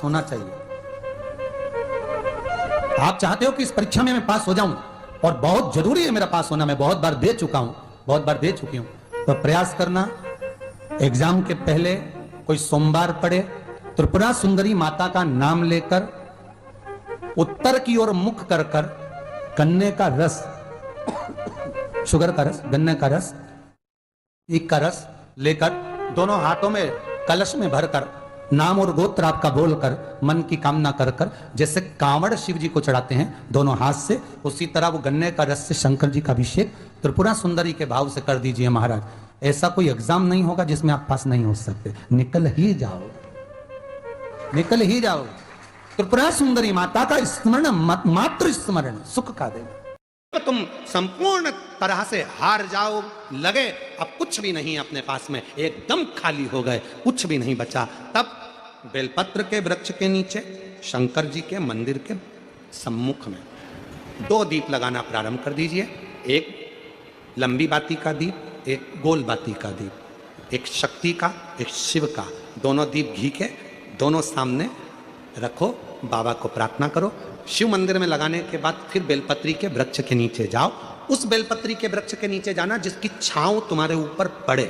होना चाहिए। आप चाहते हो कि इस परीक्षा में मैं पास हो जाऊं और बहुत जरूरी है मेरा पास होना, मैं बहुत बार दे चुका हूं, बहुत बार दे चुकी हूं, तो प्रयास करना एग्जाम के पहले कोई सोमवार पड़े, त्रिपुरा सुंदरी माता का नाम लेकर उत्तर की ओर मुख कर कर गन्ने का रस, शुगर का रस, गन्ने का रस, एक का रस लेकर दोनों हाथों में कलश में भरकर नाम और गोत्र आपका बोलकर मन की कामना कर कर, जैसे कांवड़ शिव जी को चढ़ाते हैं दोनों हाथ से, उसी तरह वो गन्ने का रस से शंकर जी का अभिषेक त्रिपुरा सुंदरी के भाव से कर दीजिए महाराज। ऐसा कोई एग्जाम नहीं होगा जिसमें आप पास नहीं हो सकते, निकल ही जाओ, निकल ही जाओ। त्रिपुरा सुंदरी माता का स्मरण, मात्र स्मरण सुख का देगा। तुम संपूर्ण तरह से हार जाओ, लगे अब कुछ भी नहीं अपने पास में, एकदम खाली हो गए, कुछ भी नहीं बचा, तब बेलपत्र के वृक्ष के नीचे शंकर जी के मंदिर के सम्मुख में 2 दीप लगाना प्रारंभ कर दीजिए। एक लंबी बाती का दीप, एक गोल बाती का दीप, एक शक्ति का, एक शिव का, दोनों दीप घी के दोनों सामने रखो, बाबा को प्रार्थना करो। शिव मंदिर में लगाने के बाद फिर बेलपत्री के वृक्ष के नीचे जाओ। उस बेलपत्री के वृक्ष के नीचे जाना जिसकी छांव तुम्हारे ऊपर पड़े,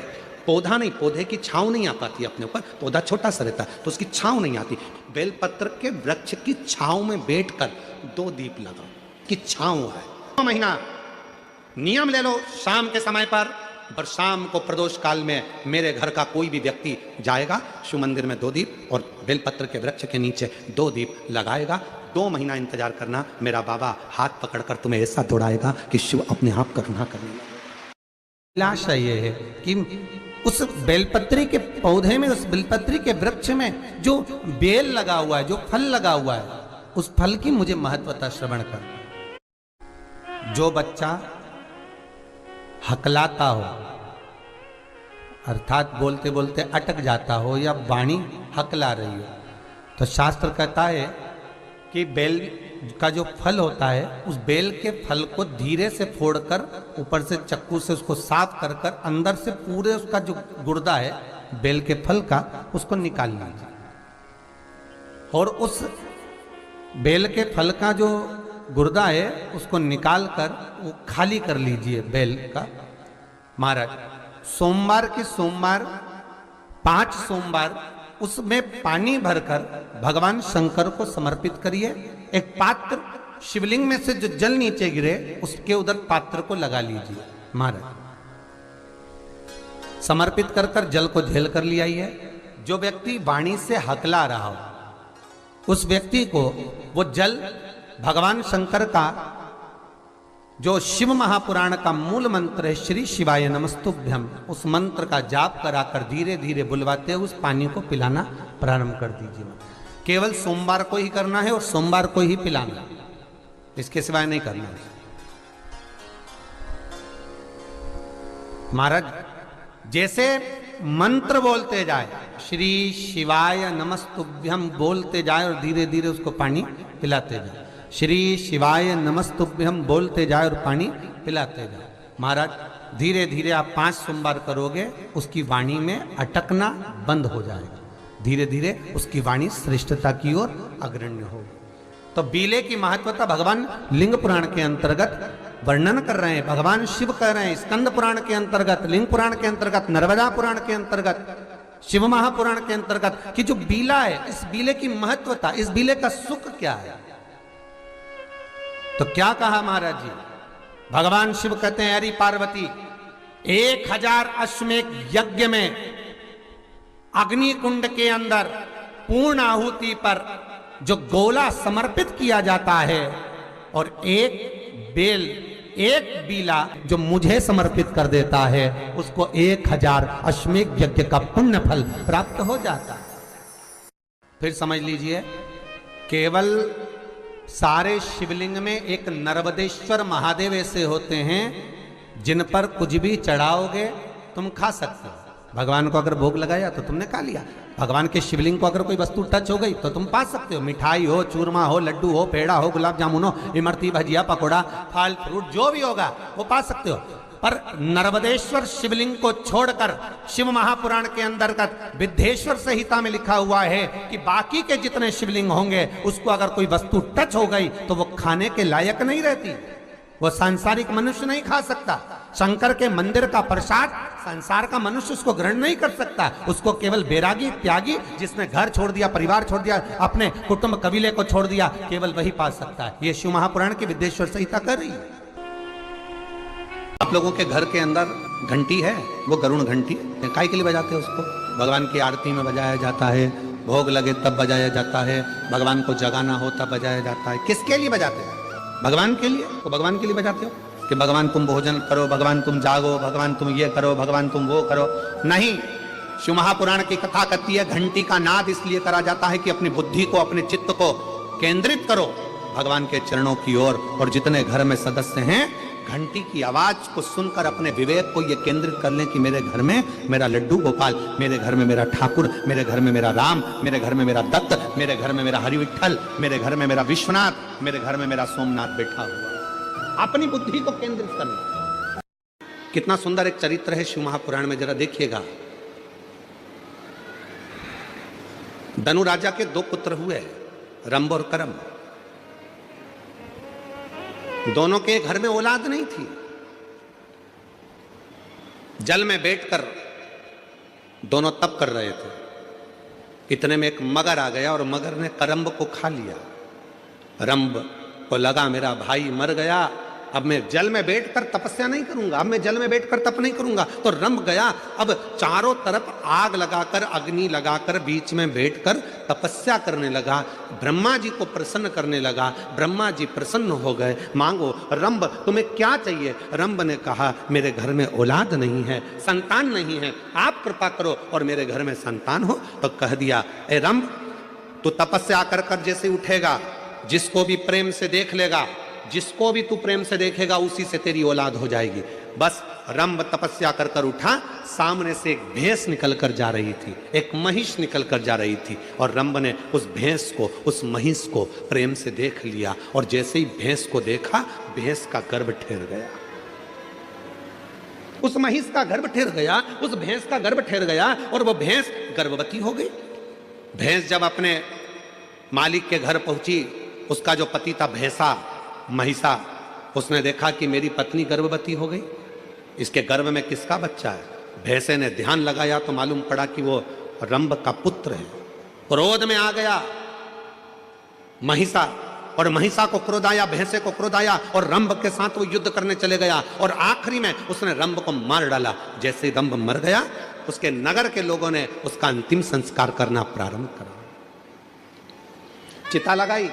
पौधा नहीं, पौधे की छांव नहीं आ पाती अपने ऊपर, पौधा छोटा सा रहता है तो उसकी छांव नहीं आती। बेलपत्र के वृक्ष की छांव में बैठकर 2 दीप लगाओ कि छांव है। महीना नियम ले लो, शाम के समय पर और शाम को प्रदोष काल में मेरे घर का कोई भी व्यक्ति जाएगा शिव मंदिर में 2 दीप और बेलपत्र के वृक्ष के नीचे 2 दीप लगाएगा। 2 महीना इंतजार करना, मेरा बाबा हाथ पकड़कर तुम्हें ऐसा दौड़ाएगा कि शिव अपने आप करुणा करने लगेगा। आशा ये है कि उस बेलपत्री के पौधे में, उस बेलपत्री के वृक्ष में जो बेल लगा हुआ है, जो फल लगा हुआ है, उस फल की मुझे महत्वता श्रवण कर। जो बच्चा हकलाता हो, अर्थात बोलते बोलते अटक जाता हो या वाणी हकला रही हो, तो शास्त्र कहता है कि बेल का जो फल होता है, उस बेल के फल को धीरे से फोड़कर ऊपर से चक्कू से उसको साफ कर कर अंदर से पूरे उसका जो गुर्दा है बेल के फल का, उसको निकाल लीजिए और उस बेल के फल का जो गुर्दा है उसको निकाल कर वो खाली कर लीजिए बेल का। महाराज सोमवार के सोमवार 5 सोमवार उसमें पानी भरकर भगवान शंकर को समर्पित करिए। एक पात्र शिवलिंग में से जो जल नीचे गिरे उसके उधर पात्र को लगा लीजिए। महाराज समर्पित कर कर जल को झेल कर ले आइए। जो व्यक्ति वाणी से हकला रहा हो उस व्यक्ति को वो जल भगवान शंकर का जो शिव महापुराण का मूल मंत्र है श्री शिवाय नमस्तुभ्यम, उस मंत्र का जाप कराकर धीरे धीरे बुलवाते हुए उस पानी को पिलाना प्रारंभ कर दीजिए। केवल सोमवार को ही करना है और सोमवार को ही पिलाना, इसके सिवाय नहीं करना है। महाराज जैसे मंत्र बोलते जाए, श्री शिवाय नमस्तुभ्यम बोलते जाए और धीरे धीरे उसको पानी पिलाते जाए, श्री शिवाय नमस्तुभ्यम बोलते जाए और पानी पिलाते जाए। महाराज धीरे धीरे आप 5 सोमवार करोगे, उसकी वाणी में अटकना बंद हो जाएगा, धीरे धीरे उसकी वाणी श्रेष्ठता की ओर अग्रण्य होगी। तो बीले की महत्वता भगवान लिंग पुराण के अंतर्गत वर्णन कर रहे हैं, भगवान शिव कह रहे हैं, स्कंद पुराण के अंतर्गत, लिंग पुराण के अंतर्गत, नर्मदा पुराण के अंतर्गत, शिव महापुराण के अंतर्गत कि जो बीला है, इस बीले की महत्वता, इस बीले का सुख क्या है। तो क्या कहा महाराज जी, भगवान शिव कहते हैं, अरे पार्वती 1000 अश्वमेध यज्ञ में अग्नि कुंड के अंदर पूर्ण आहुति पर जो गोला समर्पित किया जाता है और एक बेल, एक बीला जो मुझे समर्पित कर देता है, उसको 1000 अश्वमेध यज्ञ का पुण्य फल प्राप्त हो जाता है। फिर समझ लीजिए, केवल सारे शिवलिंग में एक नर्मदेश्वर महादेव ऐसे होते हैं जिन पर कुछ भी चढ़ाओगे तुम खा सकते हो। भगवान को अगर भोग लगाया तो तुमने खा लिया, भगवान के शिवलिंग को अगर कोई वस्तु टच हो गई तो तुम पा सकते हो। मिठाई हो, चूरमा हो, लड्डू हो, पेड़ा हो, गुलाब जामुन हो, इमरती, भजिया, पकोड़ा, फल फ्रूट जो भी होगा वो पा सकते हो। पर नर्मदेश्वर शिवलिंग को छोड़कर शिव महापुराण के अंतर्गत विद्धेश्वर संहिता में लिखा हुआ है कि बाकी के जितने शिवलिंग होंगे उसको अगर कोई वस्तु टच हो गई तो वो खाने के लायक नहीं रहती, वो सांसारिक मनुष्य नहीं खा सकता। शंकर के मंदिर का प्रसाद संसार का मनुष्य उसको ग्रहण नहीं कर सकता, उसको केवल बैरागी त्यागी जिसने घर छोड़ दिया, परिवार छोड़ दिया, अपने कुटुंब कबीले को छोड़ दिया, केवल वही पा सकता है। ये शिव महापुराण की विद्धेश्वर संहिता कर रही है। आप लोगों के घर के अंदर घंटी है, वो गरुण घंटी काय के लिए बजाते हैं उसको? भगवान की आरती में बजाया जाता है, भोग लगे तब बजाया जाता है, भगवान को जगाना हो तब बजाया जाता है। किसके लिए बजाते हैं? भगवान के लिए। तो भगवान के लिए बजाते हो कि भगवान तुम भोजन करो, भगवान तुम जागो, भगवान तुम ये करो, भगवान तुम वो करो। नहीं, शिव महापुराण की कथा कहती है घंटी का नाद इसलिए करा जाता है कि अपनी बुद्धि को, अपने चित्त को केंद्रित करो भगवान के चरणों की ओर। और जितने घर में सदस्य हैं घंटी की आवाज को सुनकर अपने विवेक को ये केंद्रित कर लें कि मेरे घर में मेरा लड्डू गोपाल, मेरे घर में मेरा ठाकुर, मेरे घर में मेरा राम, मेरे घर में मेरा दत्त, मेरे घर में मेरा हरि विठल, मेरे घर में मेरा विश्वनाथ, मेरे घर में मेरा सोमनाथ बैठा हुआ। अपनी बुद्धि को केंद्रित करना। कितना सुंदर एक चरित्र है शिव महापुराण में, जरा देखिएगा। धनु राजा के 2 पुत्र हुए, रंभ और करम। दोनों के घर में औलाद नहीं थी। जल में बैठकर दोनों तप कर रहे थे। इतने में एक मगर आ गया और मगर ने करम्ब को खा लिया। रंभ को लगा मेरा भाई मर गया, अब मैं जल में बैठकर तपस्या नहीं करूंगा, अब मैं जल में बैठकर तप नहीं करूंगा। तो रंभ गया, अब चारों तरफ आग लगाकर, अग्नि लगाकर बीच में बैठकर तपस्या करने लगा, ब्रह्मा जी को प्रसन्न करने लगा। ब्रह्मा जी प्रसन्न हो गए, मांगो रंभ तुम्हें क्या चाहिए? रंभ ने कहा मेरे घर में औलाद नहीं है, संतान नहीं है, आप कृपा करो और मेरे घर में संतान हो। तो कह दिया ए रंभ, तू तपस्या कर कर जैसे उठेगा, जिसको भी प्रेम से देख लेगा, जिसको भी तू प्रेम से देखेगा उसी से तेरी औलाद हो जाएगी। बस रंभ तपस्या कर कर उठा, सामने से एक भैंस निकल कर जा रही थी, एक महिष निकल कर जा रही थी, और रंभ ने उस भैंस को, उस महिष को प्रेम से देख लिया। और जैसे ही भैंस को देखा, भैंस का गर्भ ठहर गया, उस महिष का गर्भ ठहर गया, उस भैंस का गर्भ ठहर गया, और वो भैंस गर्भवती हो गई। भैंस जब अपने मालिक के घर पहुंची, उसका जो पति था भैंसा, महिषा, उसने देखा कि मेरी पत्नी गर्भवती हो गई, इसके गर्भ में किसका बच्चा है? भैंसे ने ध्यान लगाया तो मालूम पड़ा कि वो रंभ का पुत्र है। क्रोध में आ गया महिषा, और महिषा को क्रोध आया, भैंसे को क्रोध आया, और रंभ के साथ वो युद्ध करने चले गया, और आखिरी में उसने रंभ को मार डाला। जैसे ही रंभ मर गया, उसके नगर के लोगों ने उसका अंतिम संस्कार करना प्रारंभ करा। चिता लगाई,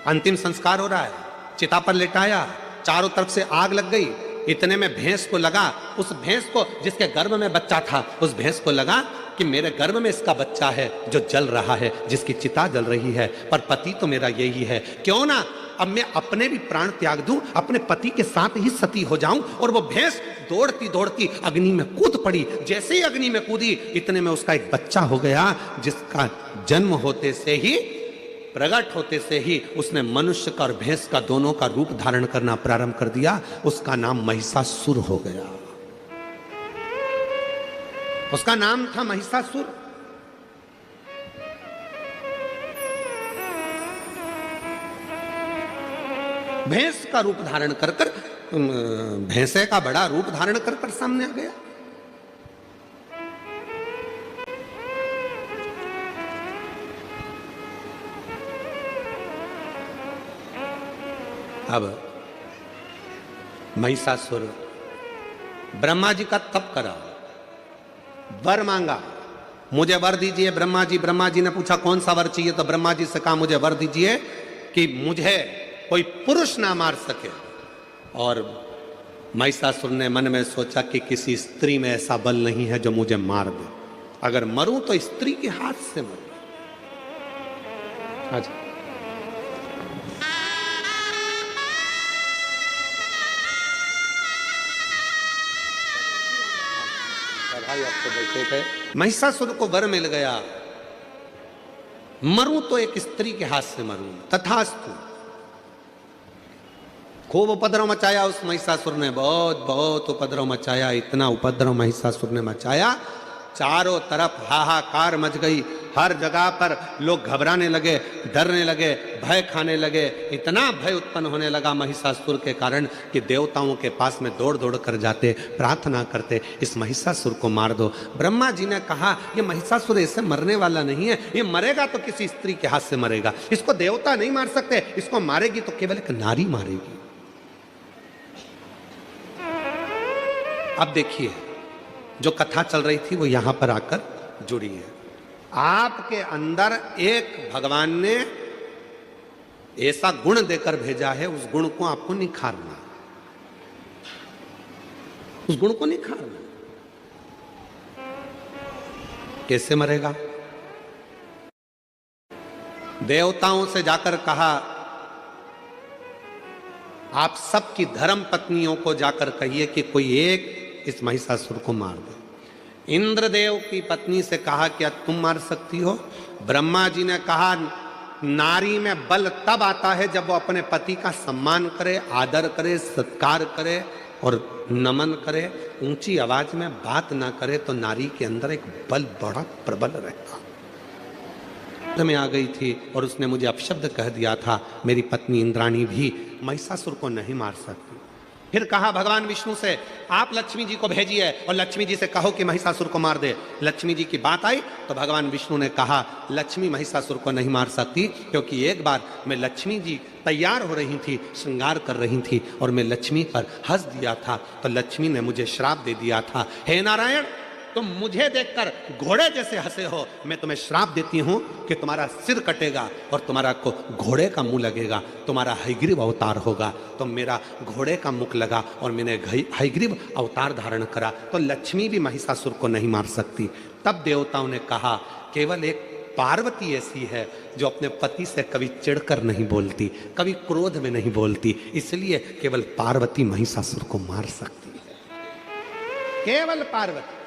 अंतिम संस्कार हो रहा है, चिता पर लेटाया, चारों तरफ से आग लग गई। इतने में भैंस को लगा, उस भैंस को जिसके गर्भ में बच्चा था, उस भैंस को लगा कि मेरे गर्भ में इसका बच्चा है जो जल रहा है, जिसकी चिता जल रही है, पर पति तो मेरा यही है, क्यों ना अब मैं अपने भी प्राण त्याग दूं, अपने पति के साथ ही सती हो जाऊं। और वो भैंस दौड़ती दौड़ती अग्नि में कूद पड़ी। जैसे ही अग्नि में कूदी, इतने में उसका एक बच्चा हो गया, जिसका जन्म होते से ही, प्रकट होते से ही उसने मनुष्य का और भैंस का दोनों का रूप धारण करना प्रारंभ कर दिया। उसका नाम महिषासुर हो गया। उसका नाम था महिषासुर। भैंस का रूप धारण कर कर, भैंसे का बड़ा रूप धारण कर कर सामने आ गया। अब महिषासुर ब्रह्मा जी का तप करा, वर मांगा, मुझे वर दीजिए ब्रह्मा जी। ब्रह्मा जी ने पूछा कौन सा वर चाहिए? तो ब्रह्मा जी से कहा मुझे वर दीजिए कि मुझे कोई पुरुष ना मार सके। और महिषासुर ने मन में सोचा कि किसी स्त्री में ऐसा बल नहीं है जो मुझे मार दे, अगर मरूं तो स्त्री के हाथ से मरूं। अच्छा, आपको देखे थे, महिषासुर को वर मिल गया, मरूं तो एक स्त्री के हाथ से मरूं। तथास्तु। खूब उपद्रव मचाया उस महिषासुर ने, बहुत बहुत उपद्रव मचाया। इतना उपद्रव महिषासुर ने मचाया, चारों तरफ हाहाकार मच गई। हर जगह पर लोग घबराने लगे, डरने लगे, भय खाने लगे। इतना भय उत्पन्न होने लगा महिषासुर के कारण कि देवताओं के पास में दौड़ दौड़ कर जाते, प्रार्थना करते, इस महिषासुर को मार दो। ब्रह्मा जी ने कहा, ये महिषासुर ऐसे मरने वाला नहीं है, ये मरेगा तो किसी स्त्री के हाथ से मरेगा, इसको देवता नहीं मार सकते, इसको मारेगी तो केवल एक नारी मारेगी। अब देखिए, जो कथा चल रही थी वो यहां पर आकर जुड़ी है। आपके अंदर एक भगवान ने ऐसा गुण देकर भेजा है, उस गुण को आपको निखारना, उस गुण को निखारना। कैसे मरेगा? देवताओं से जाकर कहा, आप सबकी धर्म पत्नियों को जाकर कहिए कि कोई एक इस महिषासुर को मार दे। इंद्रदेव की पत्नी से कहा, क्या तुम मार सकती हो? ब्रह्मा जी ने कहा, नारी में बल तब आता है जब वो अपने पति का सम्मान करे, आदर करे, सत्कार करे और नमन करे, ऊंची आवाज में बात ना करे, तो नारी के अंदर एक बल बड़ा प्रबल रहता। में आ गई थी और उसने मुझे अपशब्द कह दिया था, मेरी पत्नी इंद्राणी भी महिषासुर को नहीं मार सकती। फिर कहा भगवान विष्णु से, आप लक्ष्मी जी को भेजिए और लक्ष्मी जी से कहो कि महिषासुर को मार दे। लक्ष्मी जी की बात आई तो भगवान विष्णु ने कहा, लक्ष्मी महिषासुर को नहीं मार सकती, क्योंकि एक बार मैं लक्ष्मी जी तैयार हो रही थी, श्रृंगार कर रही थी और मैं लक्ष्मी पर हंस दिया था, तो लक्ष्मी ने मुझे श्राप दे दिया था, हे नारायण, तुम मुझे देखकर घोड़े जैसे हंसे हो, मैं तुम्हें श्राप देती हूं कि तुम्हारा सिर कटेगा और तुम्हारा को घोड़े का मुंह लगेगा, तुम्हारा हयग्रीव अवतार होगा। तो मेरा घोड़े का मुख लगा और मैंने हयग्रीव अवतार धारण करा, तो लक्ष्मी भी महिषासुर को नहीं मार सकती। तब देवताओं ने कहा, केवल एक पार्वती ऐसी है जो अपने पति से कभी चिढ़कर नहीं बोलती, कभी क्रोध में नहीं बोलती, इसलिए केवल पार्वती महिषासुर को मार सकती है। केवल पार्वती,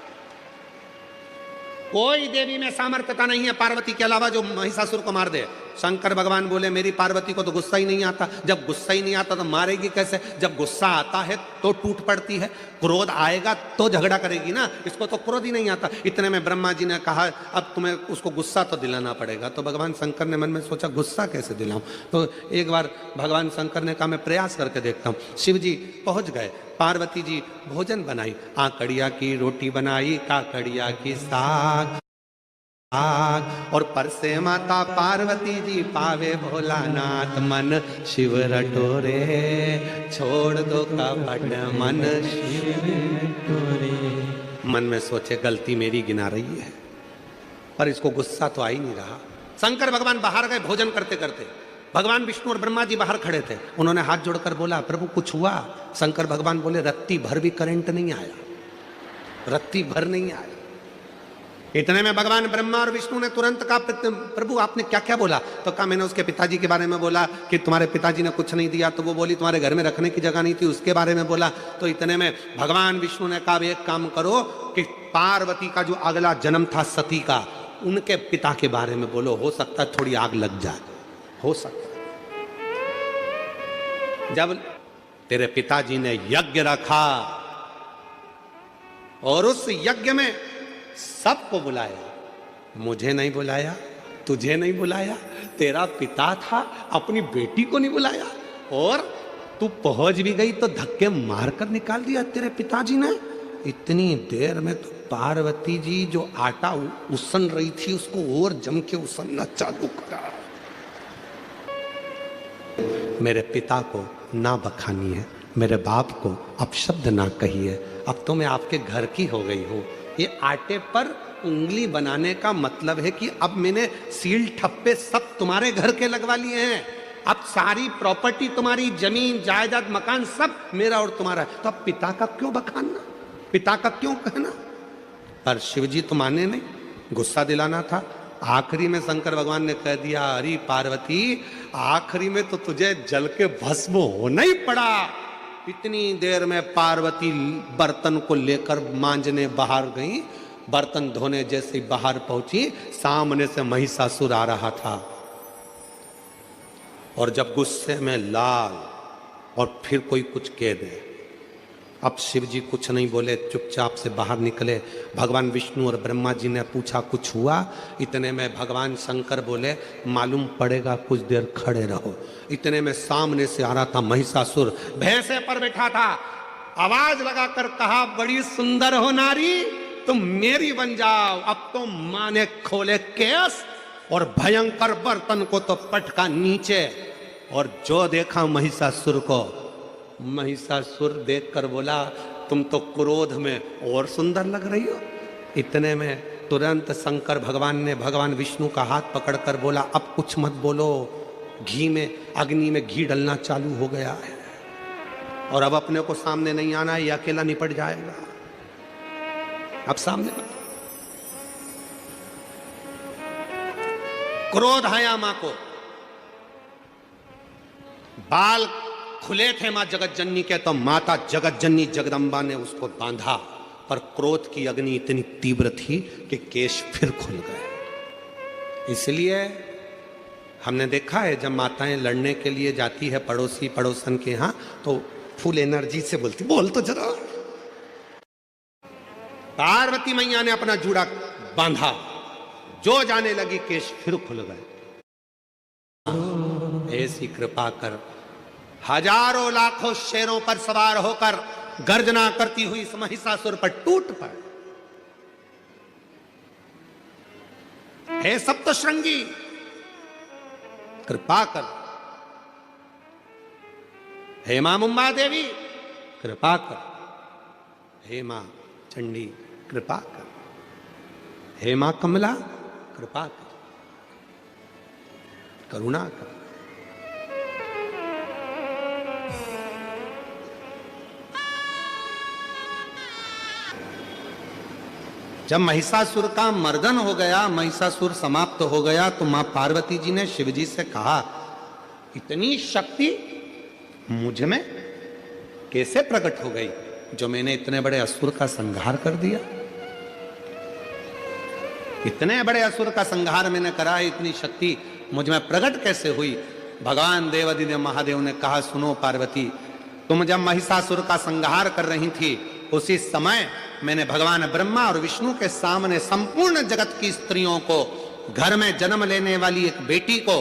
कोई देवी में सामर्थ्यता नहीं है पार्वती के अलावा जो महिषासुर को मार दे। शंकर भगवान बोले, मेरी पार्वती को तो गुस्सा ही नहीं आता, जब गुस्सा ही नहीं आता तो मारेगी कैसे? जब गुस्सा आता है तो टूट पड़ती है, क्रोध आएगा तो झगड़ा करेगी ना, इसको तो क्रोध ही नहीं आता। इतने में ब्रह्मा जी ने कहा, अब तुम्हें उसको गुस्सा तो दिलाना पड़ेगा। तो भगवान शंकर ने मन में सोचा, गुस्सा कैसे दिलाऊं? तो एक बार भगवान शंकर ने कहा, मैं प्रयास करके देखता हूं। शिव जी पहुंच गए, पार्वती जी भोजन बनाई, आकड़िया की रोटी बनाई, काकड़िया की साग, और परसे माता पार्वती जी पावे भोलानाथ, मन शिव रटोरे, छोड़ दो कपट मन शिव रटोरे। मन में सोचे, गलती मेरी गिना रही है, पर इसको गुस्सा तो आ ही नहीं रहा। शंकर भगवान बाहर गए भोजन करते करते, भगवान विष्णु और ब्रह्मा जी बाहर खड़े थे। उन्होंने हाथ जोड़कर बोला, प्रभु कुछ हुआ? शंकर भगवान बोले, रत्ती भर भी करंट नहीं आया, रत्ती भर नहीं आया। इतने में भगवान ब्रह्मा और विष्णु ने तुरंत कहा, प्रभु आपने क्या क्या बोला? तो कहा, मैंने उसके पिताजी के बारे में बोला कि तुम्हारे पिताजी ने कुछ नहीं दिया, तो वो बोली तुम्हारे घर में रखने की जगह नहीं थी, उसके बारे में बोला। तो इतने में भगवान विष्णु ने कहा, एक काम करो कि पार्वती का जो अगला जन्म था सती का, उनके पिता के बारे में बोलो, हो सकता है थोड़ी आग लग जाए, हो सकता। जब तेरे पिताजी ने यज्ञ रखा और उस यज्ञ में सबको बुलाया, मुझे नहीं बुलाया, तुझे नहीं बुलाया, तेरा पिता था अपनी बेटी को नहीं बुलाया, और तू पहुंच भी गई तो धक्के मारकर निकाल दिया तेरे पिताजी ने। इतनी देर में तो पार्वती जी जो आटा उसन रही थी उसको और जम के उसनना चालू करा। मेरे पिता को ना बखानी है, मेरे बाप को अपशब्द ना कहिए, अब तो मैं आपके घर की हो गई हूं। ये आटे पर उंगली बनाने का मतलब है कि अब मैंने सील ठप्पे सब तुम्हारे घर के लगवा लिए हैं, अब सारी प्रॉपर्टी तुम्हारी, जमीन जायदाद मकान सब मेरा और तुम्हारा, तो अब पिता का क्यों बखानना, पिता का क्यों कहना? पर शिवजी तो माने नहीं, गुस्सा दिलाना था। आखिरी में शंकर भगवान ने कह दिया, अरे पार्वती, आखिरी में तो तुझे जल के भस्म होना ही पड़ा। इतनी देर में पार्वती बर्तन को लेकर मांजने बाहर गई, बर्तन धोने जैसे बाहर पहुंची, सामने से महिषासुर आ रहा था, और जब गुस्से में लाल और फिर कोई कुछ कह दे। अब शिव जी कुछ नहीं बोले, चुपचाप से बाहर निकले। भगवान विष्णु और ब्रह्मा जी ने पूछा कुछ हुआ? इतने में भगवान शंकर बोले मालूम पड़ेगा, कुछ देर खड़े रहो। इतने में सामने से आ रहा था महिषासुर, भैंसे पर बैठा था। आवाज लगाकर कहा, बड़ी सुंदर हो नारी, तुम मेरी बन जाओ। अब तो मां ने खोले केस और भयंकर बर्तन को तो पटका नीचे, और जो देखा महिषासुर को, महिषासुर देखकर बोला तुम तो क्रोध में और सुंदर लग रही हो। इतने में तुरंत शंकर भगवान ने भगवान विष्णु का हाथ पकड़कर बोला, अब कुछ मत बोलो, घी में, अग्नि में घी डलना चालू हो गया है, और अब अपने को सामने नहीं आना, ये अकेला निपट जाएगा। अब सामने क्रोध आया मां को, बाल खुले थे मां जगत जननी के, तो माता जगत जननी जगदम्बा ने उसको बांधा, पर क्रोध की अग्नि इतनी तीव्र थी कि केश फिर खुल गए। इसलिए हमने देखा है जब माताएं लड़ने के लिए जाती है पड़ोसी पड़ोसन के यहां, तो फुल एनर्जी से बोलती, बोल तो जरा। पार्वती मैया ने अपना जूड़ा बांधा, जो जाने लगी केश फिर खुल गए। ऐसी कृपा कर। हजारों लाखों शेरों पर सवार होकर गर्जना करती हुई इस महिषासुर पर टूट पड़। हे सप्तशृंगी, कृपा कर। हे मां मुंबा देवी, कृपा कर। हे मां चंडी, कृपा कर। हे मां कमला, कृपा कर, करुणा कर। जब महिषासुर का मर्दन हो गया, महिषासुर समाप्त हो गया, तो मां पार्वती जी ने शिव जी से कहा, इतनी शक्ति मुझ में कैसे प्रकट हो गई जो मैंने इतने बड़े असुर का संहार कर दिया? इतने बड़े असुर का संहार मैंने करा है, इतनी शक्ति मुझ में प्रकट कैसे हुई? भगवान देवादिदेव महादेव ने कहा, सुनो पार्वती, तुम जब महिषासुर का संहार कर रही थी, उसी समय मैंने भगवान ब्रह्मा और विष्णु के सामने संपूर्ण जगत की स्त्रियों को, घर में जन्म लेने वाली एक बेटी को,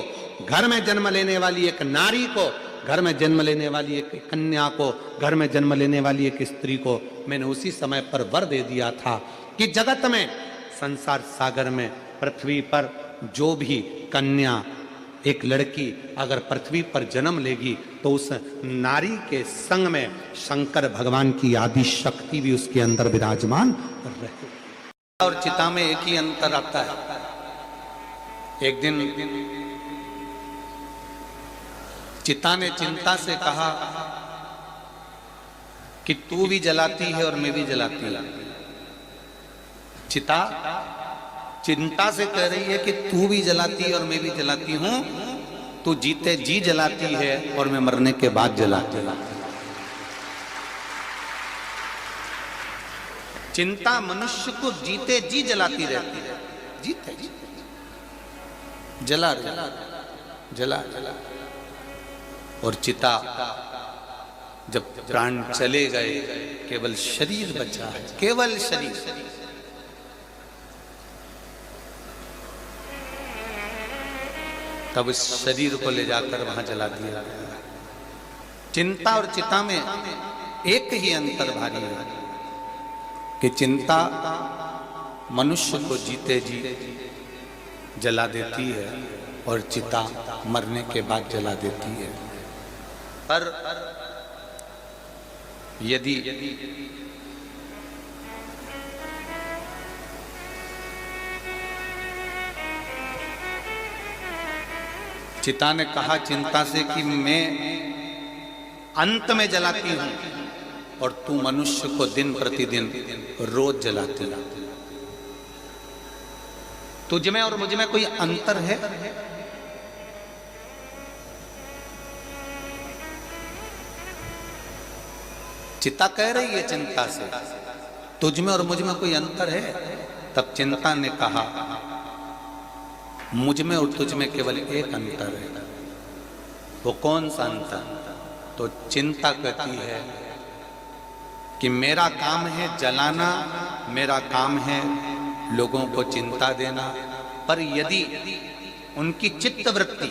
घर में जन्म लेने वाली एक नारी को, घर में जन्म लेने वाली एक कन्या को, घर में जन्म लेने वाली एक स्त्री को मैंने उसी समय पर वर दे दिया था कि जगत में, संसार सागर में, पृथ्वी पर जो भी कन्या, एक लड़की अगर पृथ्वी पर जन्म लेगी तो उस नारी के संग में शंकर भगवान की आदि शक्ति भी उसके अंदर विराजमान रहे। और चिता में एक ही अंतर आता है। एक दिन चिता ने चिंता से कहा कि तू भी जलाती है और मैं भी जलाती हूं। चिता चिंता से कह रही है कि तू भी जलाती है और मैं भी जलाती हूं, तू जीते जी जलाती है और मैं मरने के बाद जलाती हूं। चिंता मनुष्य को जीते जी जलाती रहती है, जीते जी जला जला जला जला। और चिता जब प्राण चले गए, केवल शरीर बचा है, केवल शरीर। तब इस शरीर को ले जाकर वहां जला दिया गया। चिंता और चिता में एक ही अंतर भारी है कि चिंता मनुष्य को जीते जी जला देती है और चिता मरने के बाद जला देती है। पर यदि चिता ने कहा चिंता से कि मैं अंत में जलाती हूं और तू मनुष्य को दिन प्रतिदिन रोज जलाती है, तुझ में और मुझ में कोई अंतर है? चिता कह रही है चिंता से, तुझ में और मुझ में कोई अंतर है? तब चिंता ने कहा मुझ में और तुझ में केवल एक अंतर है। वो कौन सा अंतर? तो चिंता कहती है कि मेरा काम है जलाना, मेरा काम है लोगों को चिंता देना, पर यदि उनकी चित्त वृत्ति,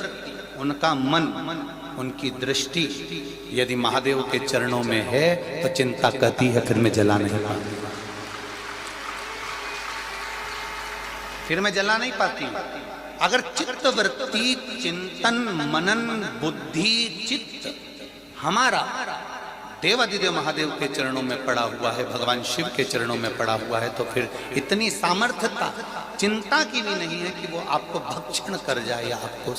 उनका मन, उनकी दृष्टि यदि महादेव के चरणों में है तो चिंता कहती है फिर मैं जला नहीं पाती, फिर मैं जला नहीं पाती। अगर चित्त वृत्ति, चिंतन, मनन, बुद्धि, चित्त हमारा देवादिदेव महादेव के चरणों में पड़ा हुआ है, भगवान शिव के चरणों में पड़ा हुआ है, तो फिर इतनी सामर्थ्यता चिंता की भी नहीं है कि वो आपको भक्षण कर जाए या आपको